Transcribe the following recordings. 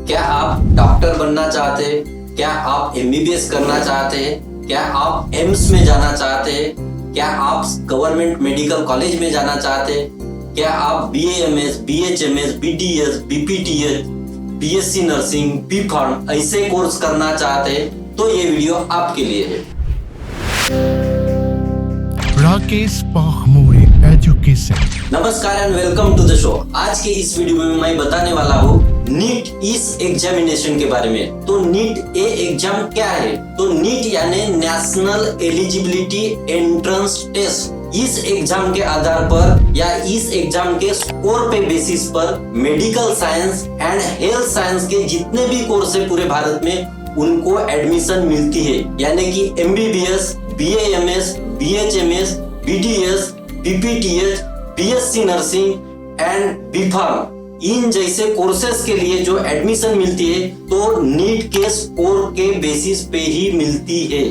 क्या आप डॉक्टर बनना चाहते हैं? क्या आप एमबीबीएस करना चाहते हैं? क्या आप एम्स में जाना चाहते हैं? क्या आप गवर्नमेंट मेडिकल कॉलेज में जाना चाहते हैं? क्या आप BAMS, BHMS, BDS, BPTH, BSc nursing, B pharm ऐसे कोर्स करना चाहते हैं तो ये वीडियो आपके लिए है। राकेश पाखमोरे एजुकेशन। नमस्कार and welcome to the show. आज के इस वीडियो में मैं बताने वाला हूँ नीट इस एग्जामिनेशन के बारे में। तो नीट ए एग्जाम क्या है? तो नीट यानी नेशनल एलिजिबिलिटी एंट्रेंस टेस्ट। इस एग्जाम के आधार पर या इस एग्जाम के स्कोर पे बेसिस पर medical science and health science के जितने भी कोर्स है पूरे भारत में उनको एडमिशन मिलती है। यानी कि MBBS, BAMS, BHMS, BDS, BPTH, BSc nursing and B pharm इन जैसे कोर्सेज के लिए जो एडमिशन मिलती है तो नीट के स्कोर के बेसिस पे ही मिलती है।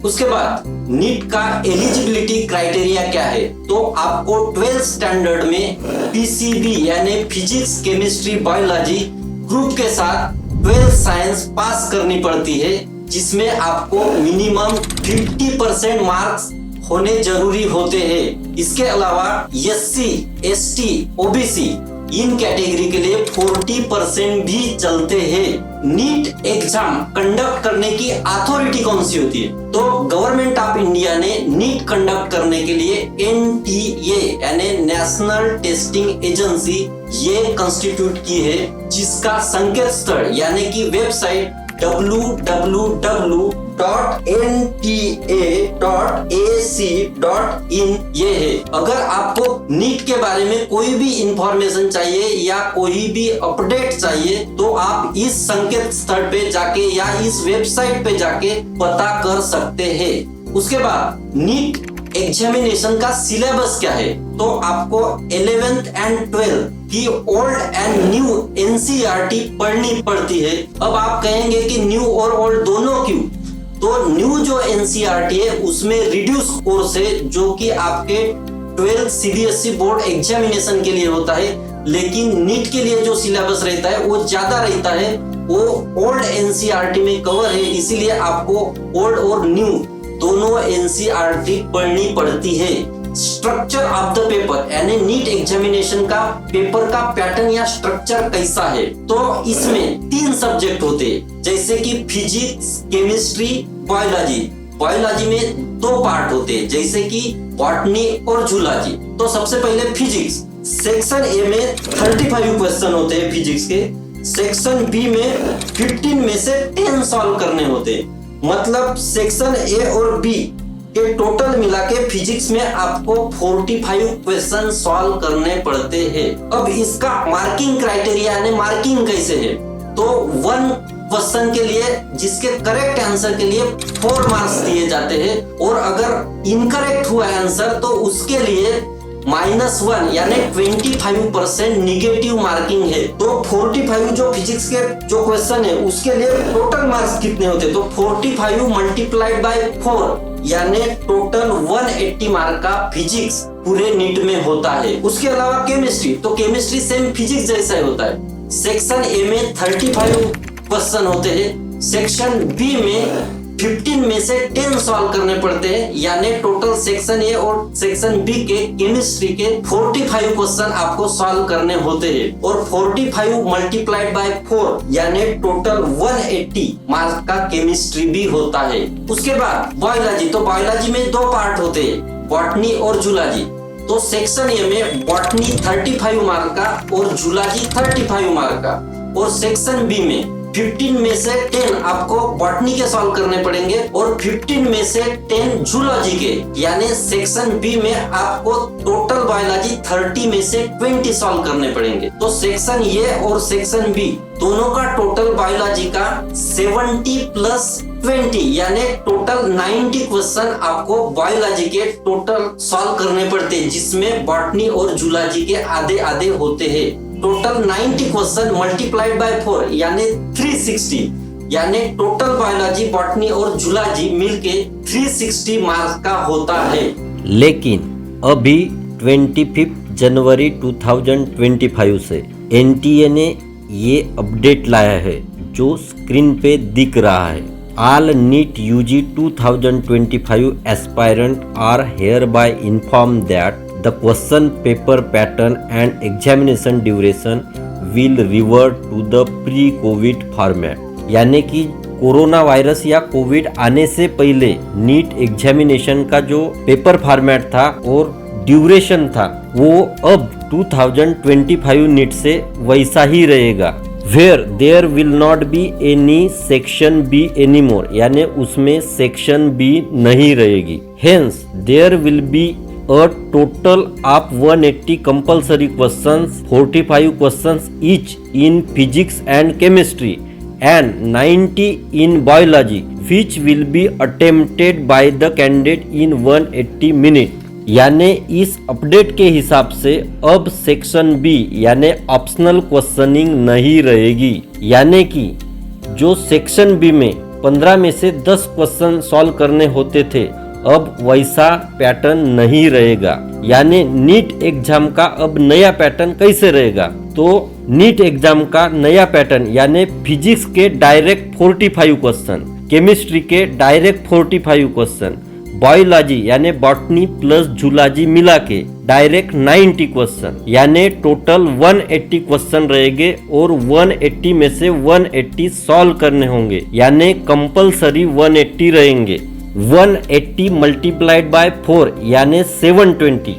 उसके बाद नीट का एलिजिबिलिटी क्राइटेरिया क्या है? तो आपको 12th स्टैंडर्ड में पीसीबी यानी फिजिक्स, केमिस्ट्री, बायोलॉजी ग्रुप के साथ 12th साइंस पास करनी पड़ती है, जिसमें आपको मिनिमम 50% मार्क्स होने जरूरी होते हैं। इसके अलावा एससी, एसटी, ओबीसी इन कैटेगरी के लिए 40% भी चलते हैं। नीट एग्जाम कंडक्ट करने की अथॉरिटी कौन सी होती है? तो गवर्नमेंट ऑफ इंडिया ने नीट कंडक्ट करने के लिए एनटीए यानी नेशनल टेस्टिंग एजेंसी ये कंस्टिट्यूट की है, जिसका संकेत स्थल यानी कि वेबसाइट www.nta.ac.in ये है। अगर आपको नीट के बारे में कोई भी इंफॉर्मेशन चाहिए या कोई भी अपडेट चाहिए तो आप इस संकेत स्थल पे जाके या इस वेबसाइट पे जाके पता कर सकते हैं। उसके बाद नीट एग्जामिनेशन का सिलेबस क्या है? तो आपको 11th एंड 12th की ओल्ड एंड न्यू एनसीईआरटी पढ़नी पड़ती है। अब आप कहेंगे कि न्यू और ओल्ड दोनों क्यों? तो न्यू जो एनसीईआरटी है उसमें रिड्यूस कोर्स है जो कि आपके 12th सीबीएसई बोर्ड एग्जामिनेशन के लिए होता है, लेकिन नीट के लिए जो सिलेबस रहता है वो ज्यादा रहता है, वो ओल्ड एनसीईआरटी में कवर है, इसीलिए आपको ओल्ड और न्यू दोनों एनसीईआरटी पढ़नी पड़ती है। स्ट्रक्चर ऑफ द पेपर यानी नीट एग्जामिनेशन का पेपर का पैटर्न या स्ट्रक्चर कैसा है? तो इसमें 3 सब्जेक्ट होते हैं, जैसे कि फिजिक्स, केमिस्ट्री, बायोलॉजी। बायोलॉजी में 2 पार्ट होते हैं, जैसे कि बॉटनी और जूलॉजी। तो सबसे पहले फिजिक्स। सेक्शन ए में 35 क्वेश्चन होते हैं फिजिक्स के। सेक्शन बी में 15 में से 10 सॉल्व करने होते हैं। मतलब सेक्शन ए और बी के टोटल मिला के फिजिक्स में आपको 45 क्वेश्चन सॉल्व करने पड़ते हैं। अब इसका मार्किंग क्राइटेरिया यानी मार्किंग कैसे है? तो 1 क्वेश्चन के लिए जिसके करेक्ट आंसर के लिए 4 मार्क्स दिए जाते हैं, और अगर इनकरेक्ट हुआ आंसर तो उसके लिए -1 यानी 25% निगेटिव मार्किंग है। तो 45 जो फिजिक्स के जो क्वेश्चन है उसके लिए टोटल मार्क्स कितने होते हैं? तो 45 मल्टीप्लाइड बाय 4 यानी टोटल 180 मार्क का फिजिक्स पूरे नीट में होता है। उसके अलावा केमिस्ट्री, तो केमिस्ट्री सेम फिजिक्स जैसा ही होता है। सेक्शन ए में 35 क्वेश्चन होते हैं, सेक्शन बी में 15 में से 10 सॉल्व करने पड़ते हैं, यानी टोटल सेक्शन ए और सेक्शन बी के केमिस्ट्री के 45 क्वेश्चन आपको सॉल्व करने होते हैं, और 45 मल्टीप्लाइड बाय 4 यानी टोटल 180 मार्क्स का केमिस्ट्री भी होता है। उसके बाद बायोलॉजी, तो बायोलॉजी में 2 पार्ट होते हैं, बॉटनी और जूलॉजी। तो सेक्शन ए में बॉटनी 35 मार्क का और जूलॉजी 35 मार्क का, और सेक्शन बी में 15 में से 10 आपको बॉटनी के सॉल्व करने पड़ेंगे और 15 में से 10 जूलॉजी के, यानी सेक्शन बी में आपको टोटल बायोलॉजी 30 में से 20 सॉल्व करने पड़ेंगे। तो सेक्शन ए और सेक्शन बी दोनों का टोटल बायोलॉजी का 70 + 20 यानी टोटल 90 क्वेश्चन आपको बायोलॉजी के टोटल सॉल्व करने पड़ते हैं, जिसमें बॉटनी और जूलॉजी के आधे आधे होते हैं। टोटल 90 क्वेश्चन मल्टीप्लाइड बाय 4 यानी 360, यानी टोटल बायोलॉजी, बॉटनी और जूलॉजी मिलके 360 मार्क्स का होता है। लेकिन अभी 25 जनवरी 2025 से एनटीए ने ये अपडेट लाया है जो स्क्रीन पे दिख रहा है। All NEET UG 2025 aspirant are hereby informed that the question paper pattern and examination duration will revert to the pre-COVID format। यानी कि कोरोना वायरस या कोविड आने से पहले नीट एग्जामिनेशन का जो पेपर फॉर्मेट था और ड्यूरेशन था वो अब 2025 नीट से वैसा ही रहेगा। Where there will not be any section B anymore, यानी उसमें सेक्शन B नहीं रहेगी। Hence there will be a total of 180 compulsory questions, 45 questions each in physics and chemistry and 90 in biology, which will be attempted by the candidate in 180 minutes। यानी इस update के हिसाब से अब सेक्शन बी यानी optional questioning नहीं रहेगी। यानी कि जो सेक्शन बी में 15 में से 10 क्वेश्चन सॉल्व करने होते थे अब वैसा पैटर्न नहीं रहेगा। यानी नीट एग्जाम का अब नया पैटर्न कैसे रहेगा? तो नीट एग्जाम का नया पैटर्न यानी फिजिक्स के डायरेक्ट 45 क्वेश्चन, केमिस्ट्री के डायरेक्ट 45 क्वेश्चन, बायोलॉजी यानी बॉटनी प्लस जूलॉजी मिला के डायरेक्ट 90 क्वेश्चन, यानी टोटल 180 क्वेश्चन रहेंगे और 180 में से 180 सॉल्व करने होंगे। यानी कंपलसरी 180 रहेंगे। 180 मल्टीप्लाइड बाय 4 यानी 720।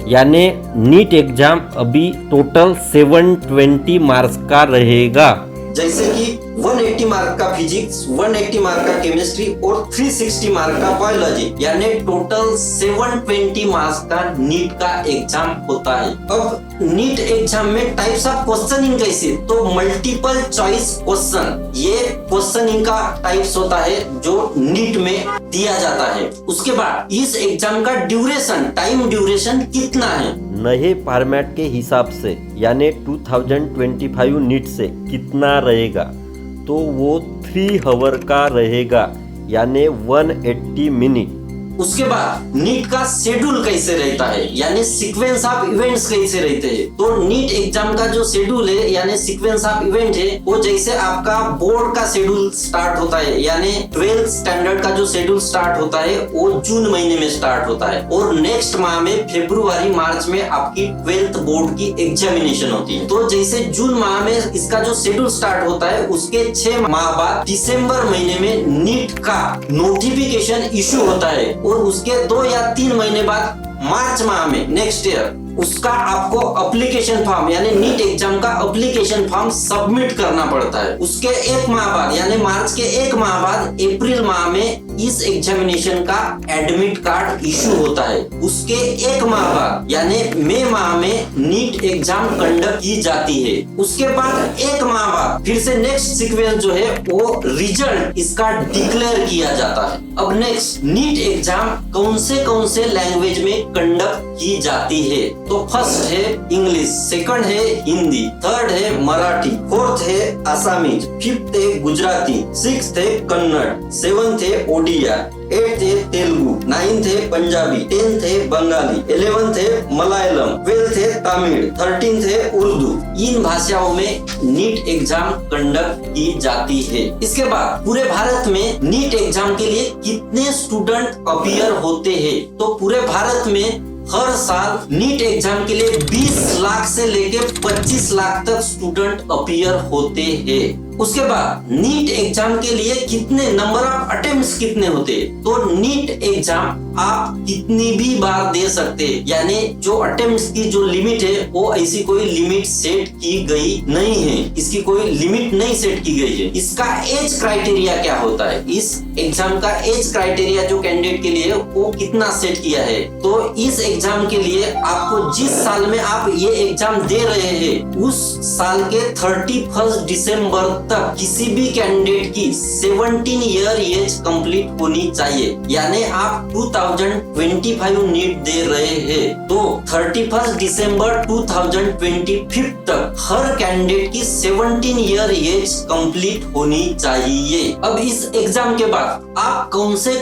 यानी नीट एग्जाम अभी टोटल 720 मार्क्स का रहेगा। जैसे कि 180 मार्क का फिजिक्स, 180 मार्क का केमिस्ट्री और 360 मार्क का बायोलॉजी, यानी टोटल 720 मार्क्स का नीट का एग्जाम होता है। अब नीट एग्जाम में टाइप्स ऑफ क्वेश्चनिंग कैसे? तो मल्टीपल चॉइस क्वेश्चन, ये क्वेश्चनिंग का टाइप्स होता है जो नीट में दिया जाता है। उसके बाद इस एग्जाम का ड्यूरेशन, टाइम ड्यूरेशन कितना है? नए फॉर्मेट के हिसाब से यानी 2025 नीट से कितना रहेगा? तो वो 3 आवर का रहेगा यानी 180 मिनट। उसके बाद नीट का शेड्यूल कैसे रहता है यानी सीक्वेंस ऑफ इवेंट्स कैसे रहते हैं? तो नीट एग्जाम का जो शेड्यूल है यानी सीक्वेंस ऑफ इवेंट है वो जैसे आपका बोर्ड का शेड्यूल स्टार्ट होता है यानी 12th स्टैंडर्ड का जो शेड्यूल स्टार्ट होता है वो जून महीने में स्टार्ट होता है और नेक्स्ट माह में फरवरी मार्च में आपकी 12th बोर्ड की एग्जामिनेशन होती है। तो जैसे जून माह में इसका जो शेड्यूल स्टार्ट होता है उसके 6 माह बाद दिसंबर महीने में नीट का नोटिफिकेशन इशू होता है और उसके 2 या 3 महीने बाद मार्च माह में नेक्स्ट ईयर उसका आपको एप्लीकेशन फॉर्म यानी नीट एग्जाम का एप्लीकेशन फॉर्म सबमिट करना पड़ता है। उसके 1 माह बाद यानी मार्च के 1 माह बाद अप्रैल माह में इस एग्जामिनेशन का एडमिट कार्ड इशू होता है। उसके 1 माह बाद यानी मई माह में नीट एग्जाम कंडक्ट की जाती है। उसके बाद 1 माह बाद फिर से नेक्स्ट सीक्वेंस जो है वो रिजल्ट इसका डिक्लेयर किया जाता है। अब नेक्स्ट नीट एग्जाम कौन से लैंग्वेज में कंडक्ट की जाती है? तो फर्स्ट है इंग्लिश, सेकंड है हिंदी, थर्ड है मराठी, फोर्थ है आसामीज, फिफ्थ है गुजराती, सिक्स्थ है कन्नड़, सेवंथ है ओडिया, 8th है तेलुगु, 9th है पंजाबी, 10th है बंगाली, 11th है मलयालम, 12th है तमिल, 13th है उर्दू। इन भाषाओं में नीट एग्जाम कंडक्ट की जाती है। इसके बाद पूरे भारत में नीट एग्जाम के लिए कितने स्टूडेंट अपीयर होते हैं? तो पूरे भारत में हर साल नीट एग्जाम के लिए 20 लाख से लेके 25 लाख तक स्टूडेंट अपीयर होते हैं। उसके बाद नीट एग्जाम के लिए कितने नंबर ऑफ अटेम्प्ट्स कितने होते हैं? तो नीट एग्जाम आप कितनी भी बार दे सकते हैं यानी जो अटेम्प्ट्स की जो लिमिट है वो ऐसी कोई लिमिट सेट की गई नहीं है, इसकी कोई लिमिट नहीं सेट की गई है। इसका एज क्राइटेरिया क्या होता है? इस एग्जाम का एज क्राइटेरिया जो कैंडिडेट के लिए वो कितना सेट किया है? तो इस एग्जाम के लिए आपको जिस साल में आप ये एग्जाम दे रहे हैं उस साल के 31 दिसंबर तक किसी भी कैंडिडेट की 17 ईयर एज कंप्लीट होनी चाहिए। यानी आप 2025 नीट दे रहे हैं तो 31 दिसंबर 2025 तक हर कैंडिडेट की 17 ईयर एज कंप्लीट होनी चाहिए। अब इस एग्जाम के बाद आप कौन से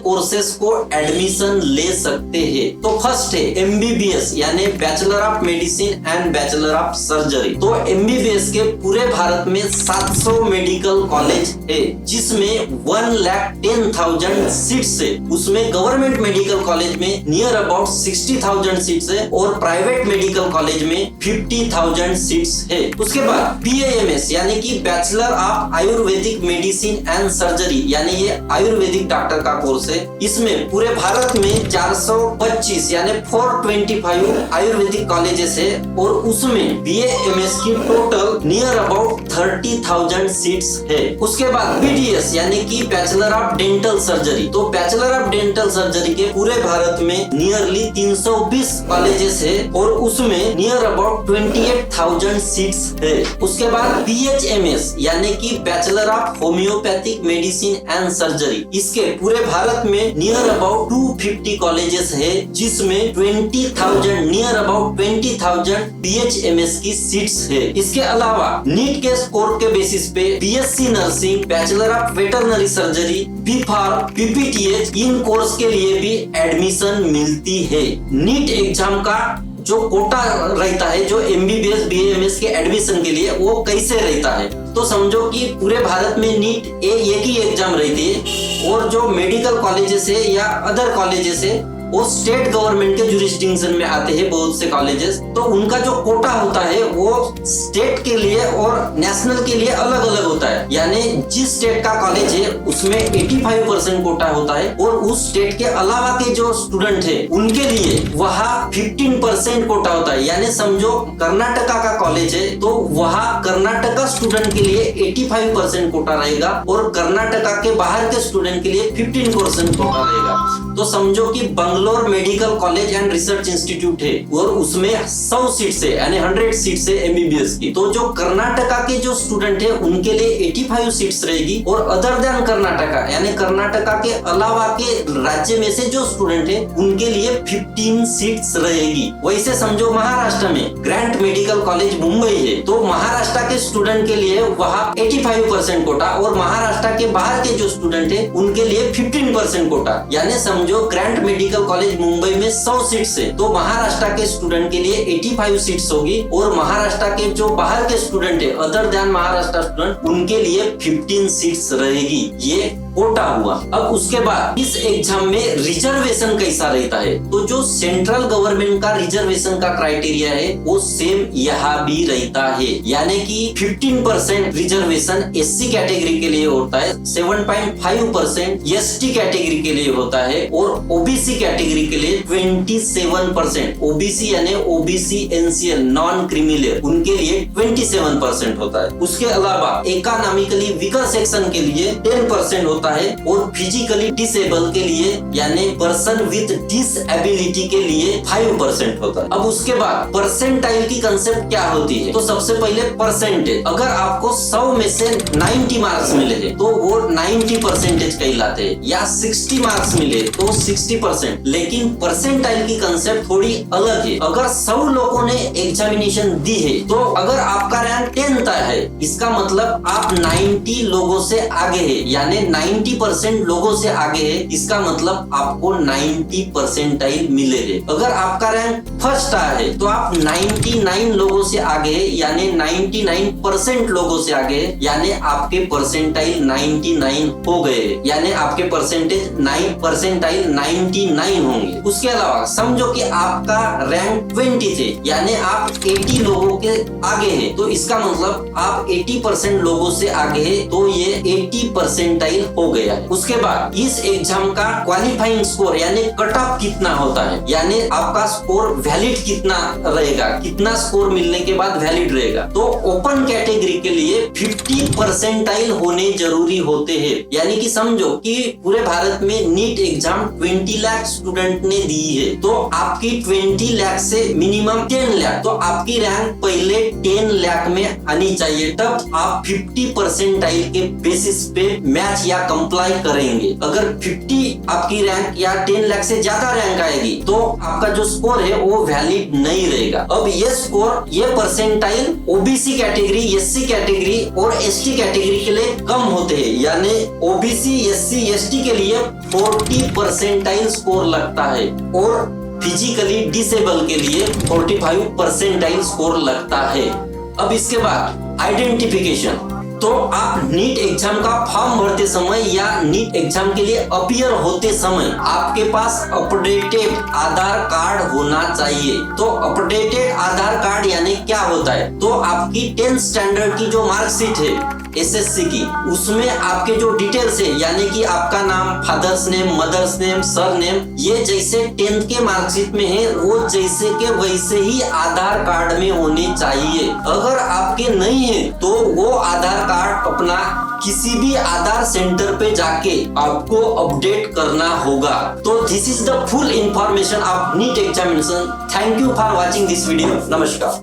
कोर्सेस को एडमिशन ले सकते हैं? तो फर्स्ट है एमबीबीएस यानी bachelor of medicine and bachelor of surgery. तो एमबीबीएस के पूरे भारत में 700 मेडिकल कॉलेज है जिसमें 1,10,000 सीट्स है। उसमें गवर्नमेंट मेडिकल कॉलेज में नियर अबाउट 60,000 सीट्स है और प्राइवेट मेडिकल कॉलेज में 50,000 सीट्स है। उसके बाद बीएएमएस यानी कि bachelor of Ayurvedic medicine and surgery यानी ये आयुर्वेदिक डॉक्टर का कोर्स है। इसमें पूरे भारत में 425 यानी 425 आयुर्वेदिक कॉलेजेस है और उसमें बीएएमएस की टोटल नियर अबाउट 30,000 सीट्स है। उसके बाद बीडीएस यानी कि बैचलर ऑफ डेंटल सर्जरी। तो बैचलर ऑफ डेंटल सर्जरी के पूरे भारत में नियरली 320 कॉलेजेस है और उसमें नियर अबाउट 28,000 सीट्स है। उसके बाद बीएचएमएस यानी कि bachelor of homeopathic medicine and surgery. इसके पूरे भारत में नियर अबाउट 250 कॉलेजेस है जिसमें 20,000 नियर अबाउट 20,000 बीएचएमएस की सीट्स है। इसके अलावा नीट के स्कोर के बेसिस पे BSc nursing, bachelor of veterinary surgery, BPharm, पीपीटीएच इन कोर्स के लिए भी एडमिशन मिलती है। नीट एग्जाम का जो कोटा रहता है जो एमबीबीएस बीएएमएस के एडमिशन के लिए वो कैसे रहता है? तो समझो कि पूरे भारत में नीट एक ही एग्जाम रहती है और जो मेडिकल कॉलेजेस है या अदर कॉलेजेस है वो स्टेट गवर्नमेंट के जुरिस्डिक्शन में आते हैं बहुत से कॉलेजेस। तो उनका जो कोटा होता है वो स्टेट के लिए और नेशनल के लिए अलग अलग होता है। यानी जिस स्टेट का कॉलेज है उसमें 85% कोटा होता है और उस स्टेट के अलावा के जो स्टूडेंट है उनके लिए वहाँ 15% कोटा होता है। यानी समझो कर्नाटका का कॉलेज है तो वहाँ कर्नाटका स्टूडेंट के लिए 85% कोटा रहेगा और कर्नाटका के बाहर के स्टूडेंट के लिए 15% कोटा रहेगा। तो समझो कि Bangalore medical college and research institute है और उसमें 100 सीट्स है यानी 100 सीट्स है एमबीबीएस की। तो जो कर्नाटका के जो स्टूडेंट है उनके लिए 85 सीट्स रहेगी और अदर देन कर्नाटका यानी कर्नाटका के अलावा के राज्य में से जो स्टूडेंट है उनके लिए 15 सीट्स रहेगी। वैसे समझो महाराष्ट्र में ग्रैंट मेडिकल कॉलेज मुंबई है तो महाराष्ट्र के स्टूडेंट के लिए वहाँ 85% कोटा और महाराष्ट्र के बाहर के जो स्टूडेंट है उनके लिए 15% कोटा। यानी जो ग्रैंट मेडिकल कॉलेज मुंबई में 100 सीट्स है तो महाराष्ट्र के स्टूडेंट के लिए 85 सीट्स होगी और महाराष्ट्र के जो बाहर के स्टूडेंट है अदर देन महाराष्ट्र स्टूडेंट उनके लिए 15 सीट्स रहेगी। ये कोटा हुआ। अब उसके बाद इस एग्जाम में रिजर्वेशन कैसा रहता है? तो जो सेंट्रल गवर्नमेंट का रिजर्वेशन का क्राइटेरिया है वो सेम यहाँ भी रहता है। यानी कि 15% रिजर्वेशन एससी कैटेगरी के लिए होता है, 7.5% एसटी कैटेगरी के लिए होता है और ओबीसी कैटेगरी के लिए 27%। ओबीसी यानी ओबीसी एनसीएल नॉन क्रिमिनल उनके लिए 27% होता है। उसके अलावा इकोनॉमिकली वीकर सेक्शन के लिए 10% होता है और फिजिकली डिसेबल के लिए यानी पर्सन विद डिसएबिलिटी के लिए 5% होता है। अब उसके बाद परसेंटाइल की कंसेप्ट क्या होती है? तो सबसे पहले परसेंटेज, अगर आपको 100 में से 90 मार्क्स मिले हैं तो वो 90% कहलाते हैं या 60 मार्क्स मिले तो 60%। लेकिन परसेंटाइल की कंसेप्ट थोड़ी अलग है। अगर 100 लोगों ने एग्जामिनेशन दी है तो अगर आपका रैंक 10th है इसका मतलब आप 90 लोगों से आगे है यानी 90% लोगों से आगे है इसका मतलब आपको 90 परसेंटाइल मिले है। अगर आपका रैंक फर्स्ट आया है तो आप 99 लोगों से आगे है यानी 99% लोगों से आगे है यानी आपके परसेंटाइल 99 हो गए यानी आपके परसेंटाइल 99 होंगे। उसके अलावा समझो कि आपका रैंक 20 थे यानी आप 80 लोगों के आगे है तो इसका मतलब आप 80% लोगों से आगे है तो ये 80 परसेंटाइल हो गया है। उसके बाद इस एग्जाम का क्वालिफाइंग स्कोर यानी कट ऑफ कितना होता है यानी आपका स्कोर वैलिड कितना रहेगा, कितना स्कोर मिलने के बाद वैलिड रहेगा। तो ओपन कैटेगरी के लिए 50% होने जरूरी होते हैं। यानी कि समझो कि पूरे भारत में नीट एग्जाम 20 लाख स्टूडेंट ने दी है, तो आपकी 20 लाख से मिनिमम 10 लाख, तो आपकी रैंक पहले 10 लाख में आनी चाहिए, तब आप 50% के बेसिस पे मैच या कंप्लाई करेंगे। अगर 50 आपकी रैंक या 10 लाख से ज्यादा रैंक आएगी तो आपका जो स्कोर है वो वैलिड नहीं रहेगा। अब ये स्कोर, ये percentile OBC category, SC category और एसटी कैटेगरी के लिए कम होते हैं। यानी ओबीसी, एससी, एसटी के लिए 40% स्कोर लगता है और फिजिकली डिसेबल के लिए 45% स्कोर लगता है। अब इसके बाद आइडेंटिफिकेशन, तो आप नीट एग्जाम का फॉर्म भरते समय या नीट एग्जाम के लिए अपीयर होते समय आपके पास अपडेटेड आधार कार्ड होना चाहिए। तो अपडेटेड आधार कार्ड यानी क्या होता है, तो आपकी 10th स्टैंडर्ड की जो मार्कशीट है एसएससी की, उसमें आपके जो डिटेल्स है, यानी कि आपका नाम, father's name, mother's name, surname, ये जैसे 10th के मार्कशीट में है वो जैसे के वैसे ही आधार कार्ड में होने चाहिए। अगर आपके नहीं है तो वो आधार कार्ड अपना किसी भी आधार सेंटर पे जाके आपको अपडेट करना होगा। तो this is the full information of NEET examination. Thank you for watching this video. नमस्कार।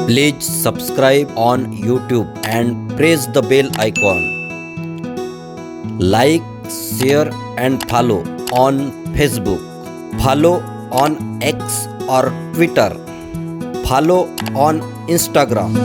Please subscribe on YouTube and press the bell icon. Like, share and follow on Facebook. Follow on X or Twitter. Follow on Instagram.